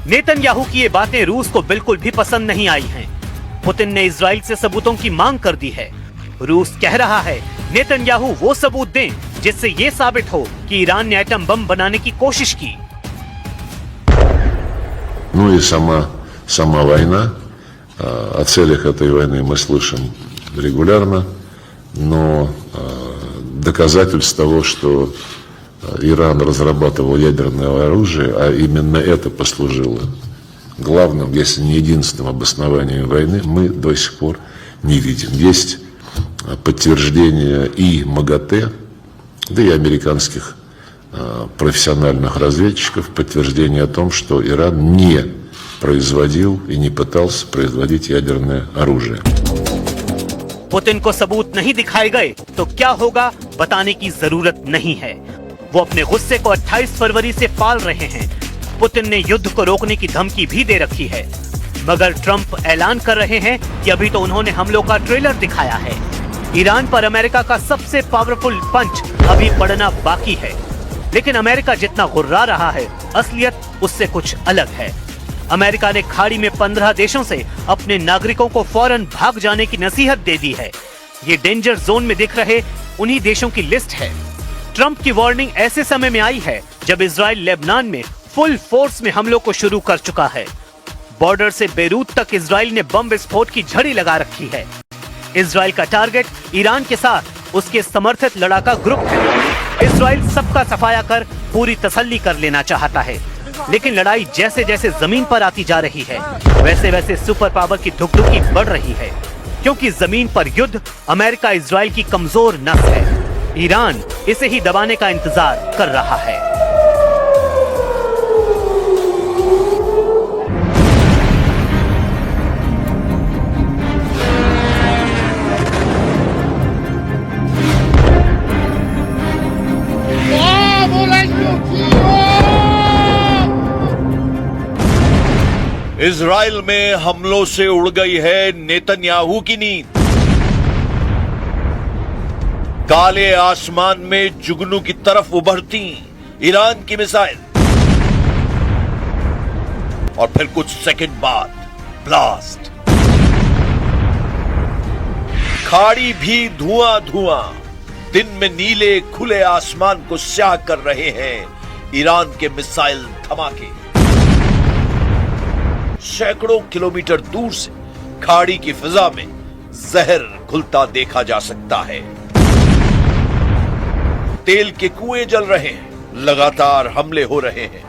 Netanyahu की ये बातें रूस को बिल्कुल भी पसंद नहीं आई हैं। पुतिन ने इजराइल से सबूतों की मांग कर दी है। रूस कह रहा है नेतन्याहू वो सबूत दें जिससे ये साबित हो कि ईरान ने एटम बम बनाने की कोशिश की। Ну и сама война. О целях этой войны мы слышим регулярно, но доказательств того, что Иран разрабатывал ядерное оружие, а именно это послужило главным, если не единственным обоснованием войны, мы до сих пор не видим. Есть подтверждение и МАГАТЭ, да и американских профессиональных разведчиков, подтверждение о том, что Иран не производил и не пытался производить ядерное оружие. पुतिन को सबूत नहीं दिखाए गए तो क्या होगा बताने की जरूरत नहीं है। वो अपने गुस्से को 28 फरवरी से पाल रहे हैं। पुतिन ने युद्ध को रोकने की धमकी भी दे रखी है, मगर ट्रंप ऐलान कर रहे हैं कि अभी तो उन्होंने हमलों का ट्रेलर दिखाया है। ईरान पर अमेरिका का सबसे पावरफुल पंच अभी पड़ना बाकी है, लेकिन अमेरिका जितना गुर्रा रहा है, असलियत उससे कुछ अलग है। अमेरिका ने खाड़ी में 15 देशों से अपने नागरिकों को फौरन भाग जाने की नसीहत दे दी है। ये डेंजर जोन में दिख रहे उन्हीं देशों की लिस्ट है। ट्रंप की वार्निंग ऐसे समय में आई है जब इजराइल लेबनान में फुल फोर्स में हमलों को शुरू कर चुका है। बॉर्डर से बेरूत तक इजराइल ने बम विस्फोट की झड़ी लगा रखी है। इजराइल का टारगेट ईरान के साथ उसके समर्थित लड़ाका ग्रुप है। इजराइल सबका सफाया कर पूरी तसल्ली कर लेना चाहता है, लेकिन लड़ाई जैसे जैसे जमीन पर आती जा रही है, वैसे वैसे सुपर पावर की धुकधुकी बढ़ रही है, क्योंकि जमीन पर युद्ध अमेरिका इजराइल की कमजोर नस है। ईरान इसे ही दबाने का इंतजार कर रहा है। इजराइल में हमलों से उड़ गई है नेतन्याहू की नींद। काले आसमान में जुगनू की तरफ उभरती ईरान की मिसाइल, और फिर कुछ सेकंड बाद ब्लास्ट। खाड़ी भी धुआं धुआं, दिन में नीले खुले आसमान को स्याह कर रहे हैं ईरान के मिसाइल धमाके। सैकड़ों किलोमीटर दूर से खाड़ी की फिजा में जहर घुलता देखा जा सकता है। तेल के कुएं जल रहे हैं, लगातार हमले हो रहे हैं।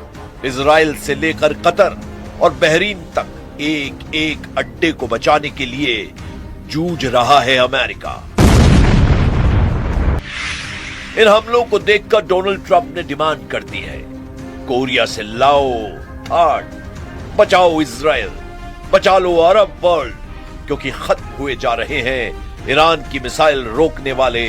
इजराइल से लेकर कतर और बहरीन तक एक एक अड्डे को बचाने के लिए जूझ रहा है अमेरिका। इन हमलों को देखकर डोनाल्ड ट्रंप ने डिमांड कर दी है, कोरिया से लाओ थाड, बचाओ इजराइल, बचा लो अरब वर्ल्ड, क्योंकि खत्म हुए जा रहे हैं ईरान की मिसाइल रोकने वाले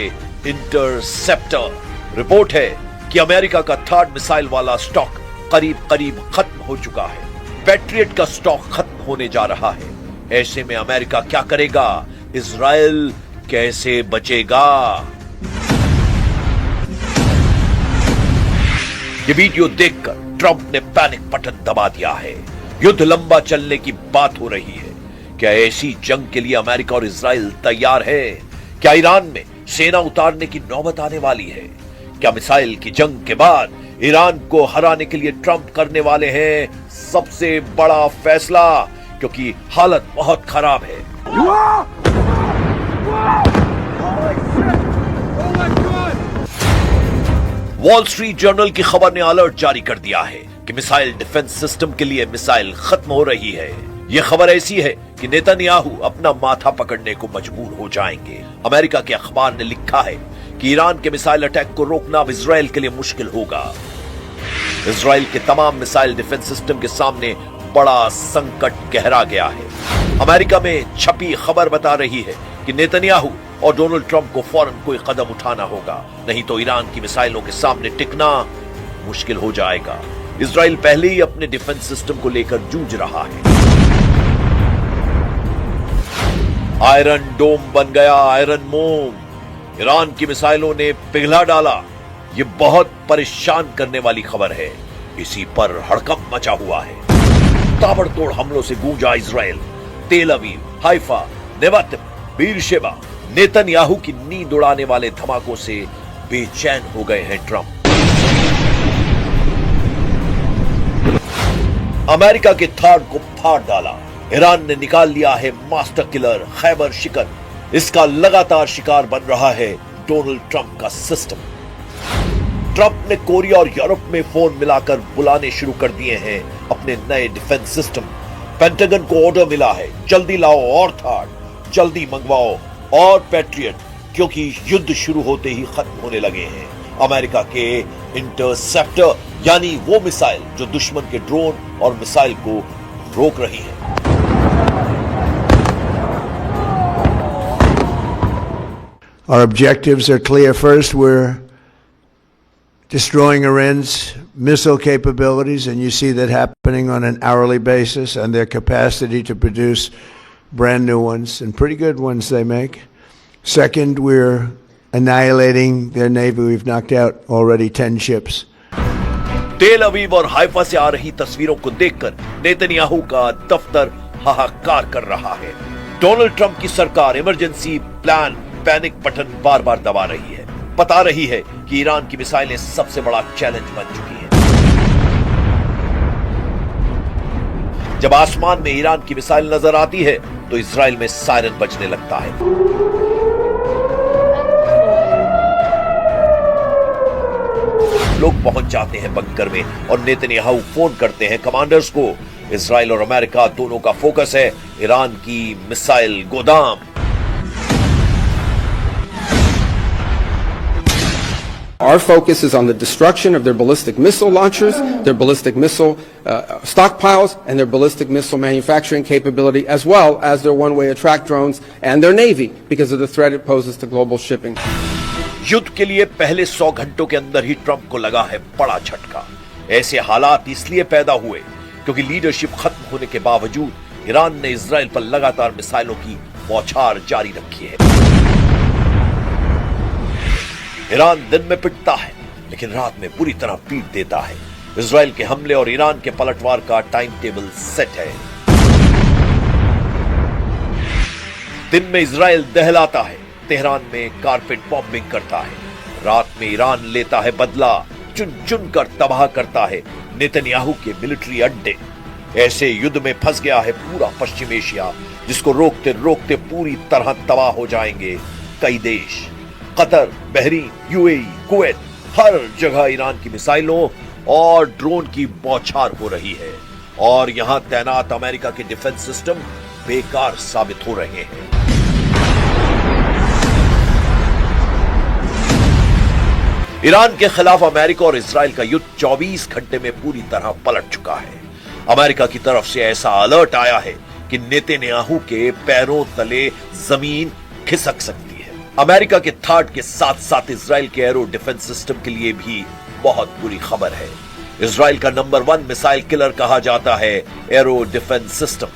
इंटरसेप्टर। रिपोर्ट है कि अमेरिका का थर्ड मिसाइल वाला स्टॉक करीब करीब खत्म हो चुका है। पैट्रियट का स्टॉक खत्म होने जा रहा है। ऐसे में अमेरिका क्या करेगा? इजराइल कैसे बचेगा? ये वीडियो देखकर ट्रंप ने पैनिक बटन दबा दिया है। युद्ध लंबा चलने की बात हो रही है। क्या ऐसी जंग के लिए अमेरिका और इजराइल तैयार है? क्या ईरान में सेना उतारने की नौबत आने वाली है? क्या मिसाइल की जंग के बाद ईरान को हराने के लिए ट्रंप करने वाले हैं सबसे बड़ा फैसला? क्योंकि हालत बहुत खराब है। वॉल स्ट्रीट जर्नल की खबर ने अलर्ट जारी कर दिया है कि मिसाइल डिफेंस सिस्टम के लिए मिसाइल खत्म हो रही है। यह खबर ऐसी है कि नेतन्याहू अपना माथा पकड़ने को मजबूर हो जाएंगे। अमेरिका के अखबार ने लिखा है कि ईरान के मिसाइल अटैक को रोकना अब इजराइल के लिए मुश्किल होगा। इजराइल के तमाम मिसाइल डिफेंस सिस्टम के सामने बड़ा संकट गहरा गया है। अमेरिका में छपी खबर बता रही है कि नेतन्याहू और डोनाल्ड ट्रंप को फौरन कोई कदम उठाना होगा, नहीं तो ईरान की मिसाइलों के सामने टिकना मुश्किल हो जाएगा। इजराइल पहले ही अपने डिफेंस सिस्टम को लेकर जूझ रहा है। आयरन डोम बन गया आयरन मोम। ईरान की मिसाइलों ने पिघला डाला। ये बहुत परेशान करने वाली खबर है। इसी पर हड़कंप मचा हुआ है। ताबड़तोड़ हमलों से गूंजा इजराइल। तेल Aviv, Haifa, Nevatim, Beersheba, Netanyahu की नींद उड़ाने वाले धमाकों से बेचैन हो गए हैं ट्रंप। अमेरिका के थाड को फाड़ डाला। ईरान ने निकाल लिया है मास्टर किलर खैबर शिकन। इसका लगातार शिकार बन रहा है डोनाल्ड ट्रंप का सिस्टम। ट्रंप ने कोरिया और यूरोप में फोन मिलाकर बुलाने शुरू कर दिए हैं अपने नए डिफेंस सिस्टम। पेंटागन को ऑर्डर मिला है, जल्दी लाओ और थाड, जल्दी मंगवाओ और पैट्रियट, क्योंकि युद्ध शुरू होते ही खत्म होने लगे हैं। अमेरिका के इंटरसेप्टर यानी वो मिसाइल जो दुश्मन के ड्रोन और मिसाइल को रोक रही है। Our objectives are clear. First, we're destroying Iran's missile capabilities, and you see that happening on an hourly basis, and their capacity to produce brand new ones, and pretty good ones they make. Second, we're annihilating their navy. We've knocked out already 10 ships. तेल अवीव और Haifa से आ रही तस्वीरों को देखकर Netanyahu का दफ्तर हाहाकार कर रहा है। डोनाल्ड ट्रंप की सरकार इमरजेंसी प्लान पैनिक बटन बार बार दबा रही है। बता रही है कि ईरान की मिसाइलें सबसे बड़ा चैलेंज बन चुकी हैं। जब आसमान में ईरान की मिसाइल नजर आती है तो इजराइल में सायरन बजने लगता है। लोग पहुंच जाते हैं बंकर में और नेतन्याहू फोन करते हैं कमांडर्स को। इजराइल और अमेरिका दोनों का फोकस है ईरान की मिसाइल गोदाम। Our focus is on the destruction of their ballistic missile launchers, their ballistic missile stockpiles, and their ballistic missile manufacturing capability, as well as their one-way attract drones and their navy, because of the threat it poses to global shipping. युद्ध के लिए पहले 100 घंटों के अंदर ही Trump को लगा है बड़ा झटका। ऐसे हालात इसलिए पैदा हुए क्योंकि लीडरशिप खत्म होने के बावजूद ईरान ने इजराइल पर लगातार मिसाइलों की बौछार जारी रखी है। ईरान दिन में पिटता है लेकिन रात में पूरी तरह पीट देता है। इजराइल के हमले और ईरान के पलटवार का टाइम टेबल सेट है। दिन में इजराइल दहलाता है, तेहरान में कारपेट बॉम्बिंग करता है। रात में ईरान लेता है बदला, चुन चुन कर तबाह करता है नेतन्याहू के मिलिट्री अड्डे। ऐसे युद्ध में फंस गया है पूरा पश्चिम एशिया, जिसको रोकते रोकते पूरी तरह तबाह हो जाएंगे कई देश। कतर, बहरीन, यूएई, कुवैत, हर जगह ईरान की मिसाइलों और ड्रोन की बौछार हो रही है और यहां तैनात अमेरिका के डिफेंस सिस्टम बेकार साबित हो रहे हैं। ईरान के खिलाफ अमेरिका और इजराइल का युद्ध 24 घंटे में पूरी तरह पलट चुका है। अमेरिका की तरफ से ऐसा अलर्ट आया है कि नेतन्याहू के पैरों तले जमीन खिसक सकती है। अमेरिका के थाड के साथ साथ इजराइल के एरो डिफेंस सिस्टम के लिए भी बहुत बुरी खबर है। इजराइल का नंबर 1 मिसाइल किलर कहा जाता है arrow defence system.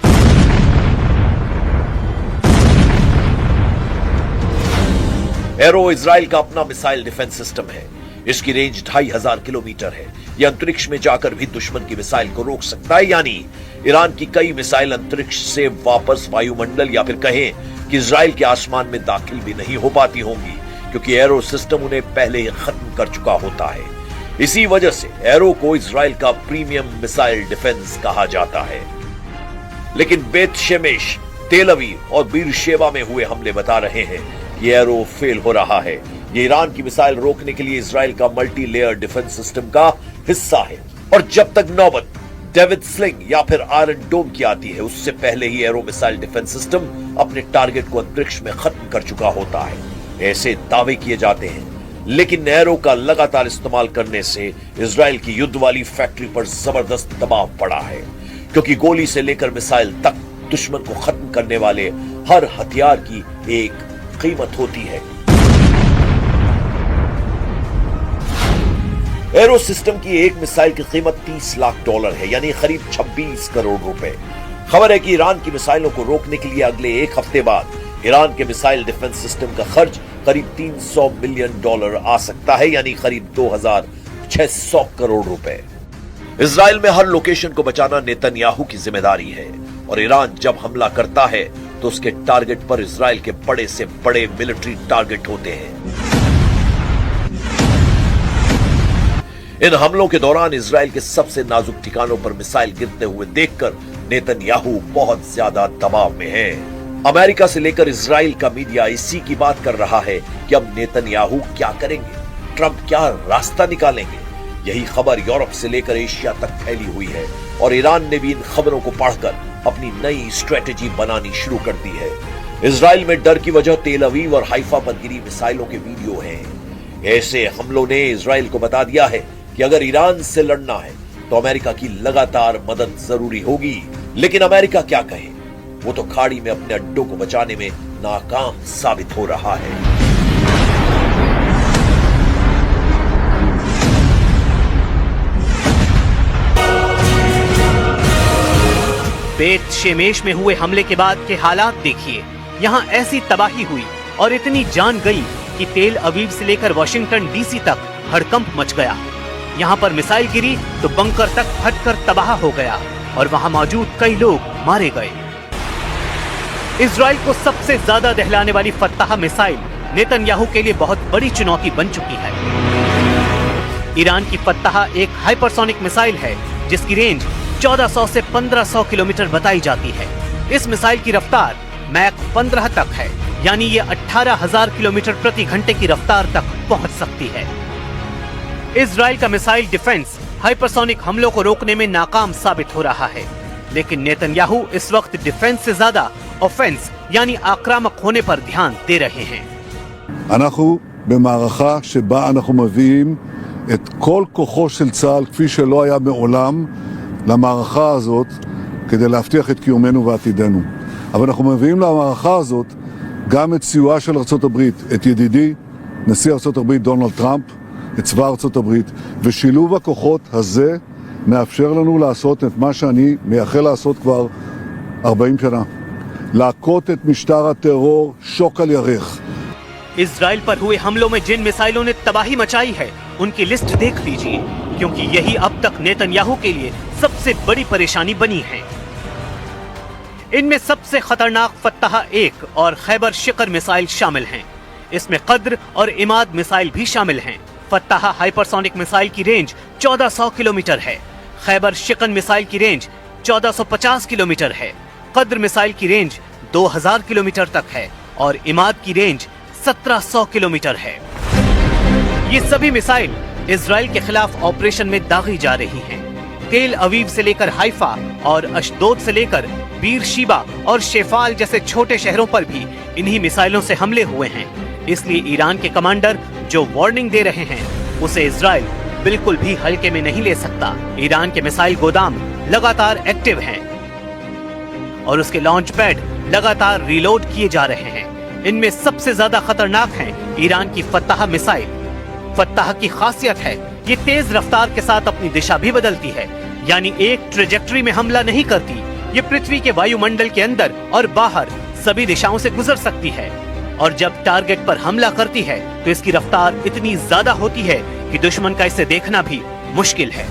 Arrow Israel का अपना मिसाइल डिफेंस सिस्टम है। इसकी रेंज 2500 किलोमीटर है। यह अंतरिक्ष में जाकर भी दुश्मन की मिसाइल को रोक सकता है, यानी ईरान की कई मिसाइल अंतरिक्ष से वापस वायुमंडल या फिर कहें कि इजराइल के आसमान में दाखिल भी नहीं हो पाती होंगी, क्योंकि एरो सिस्टम उन्हें पहले ही खत्म कर चुका होता है। इसी वजह से एरो को इजराइल का प्रीमियम मिसाइल डिफेंस कहा जाता है। लेकिन बेत शेमेश, तेल अवीव और बीरशेबा में हुए हमले बता रहे हैं कि एरो फेल हो रहा है। ये ईरान की मिसाइल रोकने के लिए इजराइल का मल्टी लेयर डिफेंस सिस्टम का हिस्सा है। और जब तक नौबत डेविड स्लिंग या फिर आयरन डोम की आती है, उससे पहले ही एरो मिसाइल डिफेंस सिस्टम अपने टारगेट को अंतरिक्ष में खत्म कर चुका होता है। ऐसे दावे किए जाते हैं, लेकिन एरो का लगातार इस्तेमाल करने से इजराइल की युद्ध वाली फैक्ट्री पर जबरदस्त दबाव पड़ा है, क्योंकि गोली से लेकर मिसाइल तक दुश्मन को खत्म करने वाले हर हथियार की एक कीमत होती है। एरो सिस्टम की एक मिसाइल की कीमत $30 लाख है, यानी करीब 26 करोड़ रुपए। खबर है कि ईरान की मिसाइलों को रोकने के लिए अगले एक हफ्ते बाद ईरान के मिसाइल डिफेंस सिस्टम का खर्च करीब $300 मिलियन आ सकता है, यानी करीब 2600 करोड़ रुपए। इजराइल में हर लोकेशन को बचाना नेतन्याहू की जिम्मेदारी है और ईरान जब हमला करता है तो उसके टारगेट पर इजराइल के बड़े से बड़े मिलिट्री टारगेट होते हैं। इन हमलों के दौरान इजराइल के सबसे नाजुक ठिकानों पर मिसाइल गिरते हुए देखकर नेतन्याहू बहुत ज्यादा दबाव में है। अमेरिका से लेकर इजराइल का मीडिया इसी की बात कर रहा है कि अब नेतन्याहू क्या करेंगे, ट्रंप क्या रास्ता निकालेंगे। यही खबर यूरोप से लेकर एशिया तक फैली हुई है और ईरान ने भी इन खबरों को पढ़कर अपनी नई स्ट्रेटेजी बनानी शुरू कर दी है। इजराइल में डर की वजह तेल अवीव और हाइफा पर गिरी मिसाइलों के वीडियो हैं। ऐसे हमलों ने इजराइल को बता दिया है कि अगर ईरान से लड़ना है तो अमेरिका की लगातार मदद जरूरी होगी। लेकिन अमेरिका क्या कहे, वो तो खाड़ी में अपने अड्डों को बचाने में नाकाम साबित हो रहा है। बेत शेमेश में हुए हमले के बाद के हालात देखिए। यहाँ ऐसी तबाही हुई और इतनी जान गई कि तेल अवीव से लेकर वॉशिंगटन डीसी तक हड़कंप मच गया। यहाँ पर मिसाइल गिरी तो बंकर तक फटकर तबाह हो गया और वहाँ मौजूद कई लोग मारे गए। इजराइल को सबसे ज्यादा दहलाने वाली फत्ताह मिसाइल नेतन्याहू के लिए बहुत बड़ी चुनौती बन चुकी है। ईरान की फत्ताह एक हाइपरसोनिक मिसाइल है जिसकी रेंज 1400 से 1500 किलोमीटर बताई जाती है। इस मिसाइल की रफ्तार मैक 15 तक है, यानी ये 18,000 किलोमीटर प्रति घंटे की रफ्तार तक पहुंच सकती है। इजराइल का मिसाइल डिफेंस हाइपरसोनिक हमलों को रोकने में नाकाम साबित हो रहा है, लेकिन नेतन्याहू इस वक्त डिफेंस से ज्यादा ऑफेंस यानी आक्रामक होने पर ध्यान दे रहे हैं। אנחנו במערכה שבה אנחנו מביאים את כל כוחו של צה"ל כפי שלא היה מעולם למערכה הזאת כדי להבטיח את קיומנו ועתידנו. אבל אנחנו מביאים למערכה הזאת גם את סיועה של ארצות הברית, את ידידי נשיא ארצות הברית דונלד טראמפ, את צבא ארצות הברית, ושילוב הכוחות הזה מאפשר לנו לעשות את מה שאני מייחל לעשות כבר 40 שנה. להכות את משטר הטרור שוק על ירך. इजराइल पर हुए हमलों में जिन मिसाइलों ने तबाही मचाई है उनकी लिस्ट देख लीजिए, क्योंकि यही अब तक नेतन्याहू के लिए सबसे बड़ी परेशानी बनी है। इनमें सबसे खतरनाक फत्ताह 1 और खैबर शिकर मिसाइल शामिल हैं। इसमें कद्र और इमाद मिसाइल भी शामिल हैं। फत्ताह हाइपरसोनिक मिसाइल की रेंज 1400 किलोमीटर है। खैबर शिकन मिसाइल की रेंज 1450 किलोमीटर है। कद्र मिसाइल की रेंज 2000 किलोमीटर तक है और इमाद की रेंज 1700 किलोमीटर है। ये सभी मिसाइल इजराइल के खिलाफ ऑपरेशन में दागी जा रही हैं। तेल अवीव से लेकर हाइफा और अशदोद से लेकर बीर शीबा और शेफाल जैसे छोटे शहरों पर भी इन्हीं मिसाइलों से हमले हुए हैं। इसलिए ईरान के कमांडर जो वार्निंग दे रहे हैं उसे इजराइल बिल्कुल भी हल्के में नहीं ले सकता। ईरान के मिसाइल गोदाम लगातार एक्टिव हैं और उसके लॉन्च पैड लगातार रिलोड किए जा रहे हैं। इनमें सबसे ज्यादा खतरनाक है ईरान की फत्ताह मिसाइल। फत्ताह की खासियत है ये तेज रफ्तार के साथ अपनी दिशा भी बदलती है, यानी एक ट्रेजेक्टरी में हमला नहीं करती। ये पृथ्वी के वायुमंडल के अंदर और बाहर सभी दिशाओं से गुजर सकती है और जब टारगेट पर हमला करती है तो इसकी रफ्तार इतनी ज्यादा होती है कि दुश्मन का इसे देखना भी मुश्किल है।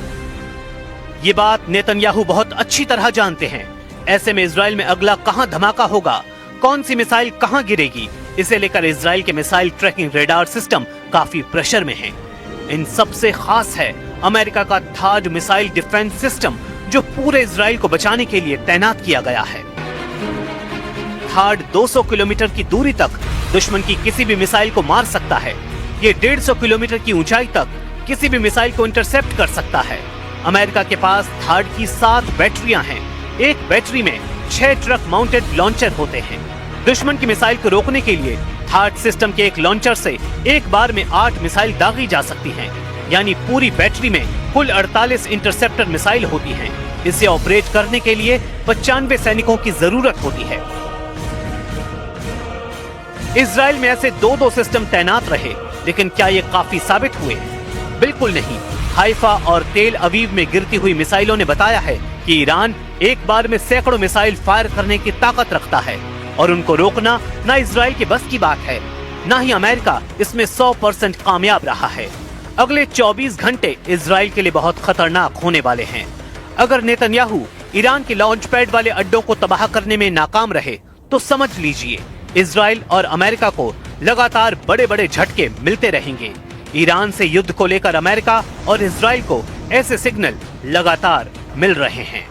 ये बात नेतन्याहू बहुत अच्छी तरह जानते हैं। ऐसे में इजराइल में अगला कहां धमाका होगा, कौन सी मिसाइल कहां गिरेगी, इसे लेकर इजराइल के मिसाइल ट्रैकिंग रेडार सिस्टम काफी प्रेशर में है। इन सबसे खास है अमेरिका का थाड मिसाइल डिफेंस सिस्टम, जो पूरे इजराइल को बचाने के लिए तैनात किया गया है। थाड 200 किलोमीटर की दूरी तक दुश्मन की किसी भी मिसाइल को मार सकता है। ये 150 किलोमीटर की ऊंचाई तक किसी भी मिसाइल को इंटरसेप्ट कर सकता है। अमेरिका के पास थाड की 7 बैटरियां हैं। एक बैटरी में 6 ट्रक माउंटेड लॉन्चर होते हैं। दुश्मन की मिसाइल को रोकने के लिए थाड सिस्टम के एक लॉन्चर से एक बार में 8 मिसाइल दागी जा सकती हैं, यानी पूरी बैटरी में कुल 48 इंटरसेप्टर मिसाइल होती हैं। इसे ऑपरेट करने के लिए 95 सैनिकों की जरूरत होती है। इजराइल में ऐसे 2-2 सिस्टम तैनात रहे, लेकिन क्या ये काफी साबित हुए? बिल्कुल नहीं। हाइफा और तेल अवीव में गिरती हुई मिसाइलों ने बताया है कि ईरान एक बार में सैकड़ों मिसाइल फायर करने की ताकत रखता है और उनको रोकना ना इजराइल के बस की बात है, ना ही अमेरिका इसमें 100% कामयाब रहा है। अगले 24 घंटे इजराइल के लिए बहुत खतरनाक होने वाले हैं। अगर नेतन्याहू ईरान के लॉन्च पैड वाले अड्डों को तबाह करने में नाकाम रहे तो समझ लीजिए इजराइल और अमेरिका को लगातार बड़े बड़े झटके मिलते रहेंगे। ईरान से युद्ध को लेकर अमेरिका और इजराइल को ऐसे सिग्नल लगातार मिल रहे हैं।